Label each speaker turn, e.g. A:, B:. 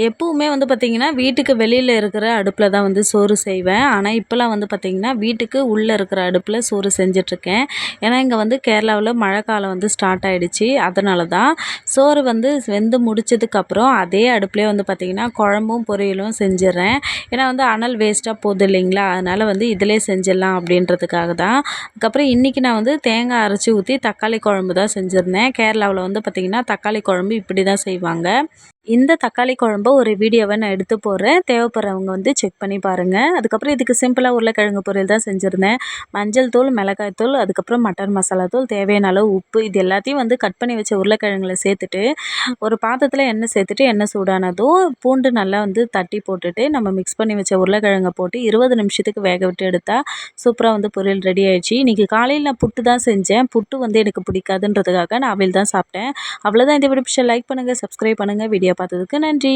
A: எப்பவுமே வந்து பார்த்திங்கன்னா, வீட்டுக்கு வெளியில இருக்கிற அடுப்பில தான் வந்து சோறு செய்வேன். ஆனா, இப்பலாம் வந்து பார்த்திங்கன்னா, வீட்டுக்கு உள்ள இருக்கிற அடுப்பில சோறு செஞ்சுட்ருக்கேன். ஏன்னா, இங்க வந்து கேரளாவுல மழைக்காலம் வந்து ஸ்டார்ட் ஆயிடுச்சு. அதனால தான் சோறு வந்து வெந்து முடிச்சதுக்கப்புறம் அதே அடுப்புலயே வந்து பார்த்திங்கன்னா, குழம்பும், பொரியலும் செஞ்சுர்றேன். ஏன்னா வந்து அனல் வேஸ்ட்டா போகுது இல்லைங்களா? அதனால வந்து இதிலயே செஞ்சிடலாம் அப்படின்றதுக்காக தான். அதுக்கப்புறம் இன்றைக்கி நான் வந்து தேங்காய் அரைச்சி ஊத்தி தக்காளி குழம்பு தான் செஞ்சுருந்தேன். கேரளாவுல வந்து பார்த்திங்கன்னா, தக்காளி குழம்பு இப்படி தான் செய்வாங்க. இந்த தக்காளி குழம்ப ஒரு வீடியோவை நான் எடுத்து போடுறேன். தேவைப்படுறவங்க வந்து செக் பண்ணி பாருங்கள். அதுக்கப்புறம் இதுக்கு சிம்பிளாக உருளைக்கிழங்கு பொரியல் தான் செஞ்சுருந்தேன். மஞ்சள் தூள், மிளகாய் தூள், அதுக்கப்புறம் மட்டன் மசாலா தூள், தேவையான அளவு உப்பு, இது எல்லாத்தையும் வந்து கட் பண்ணி வச்ச உருளைக்கிழங்குல சேர்த்துட்டு ஒரு பாத்திரத்தில் எண்ணெய் சேர்த்துட்டு எண்ணெய் சூடானதும் பூண்டு நல்லா வந்து தட்டி போட்டுட்டு நம்ம மிக்ஸ் பண்ணி வச்ச உருளைக்கிழங்கை போட்டு 20 நிமிஷத்துக்கு வேக விட்டு எடுத்தால் சூப்பராக வந்து பொரியல் ரெடி ஆயிடுச்சு. இன்றைக்கி காலையில் நான் புட்டு தான் செஞ்சேன். புட்டு வந்து எனக்கு பிடிக்காதுன்றதுக்காக நான் அவியல் தான் சாப்பிட்டேன். அவ்வளோதான். இந்த வீடியோ பிடிச்சா லைக் பண்ணுங்கள், சப்ஸ்கிரைப் பண்ணுங்கள். வீடியோ பார்த்ததுக்கு நன்றி.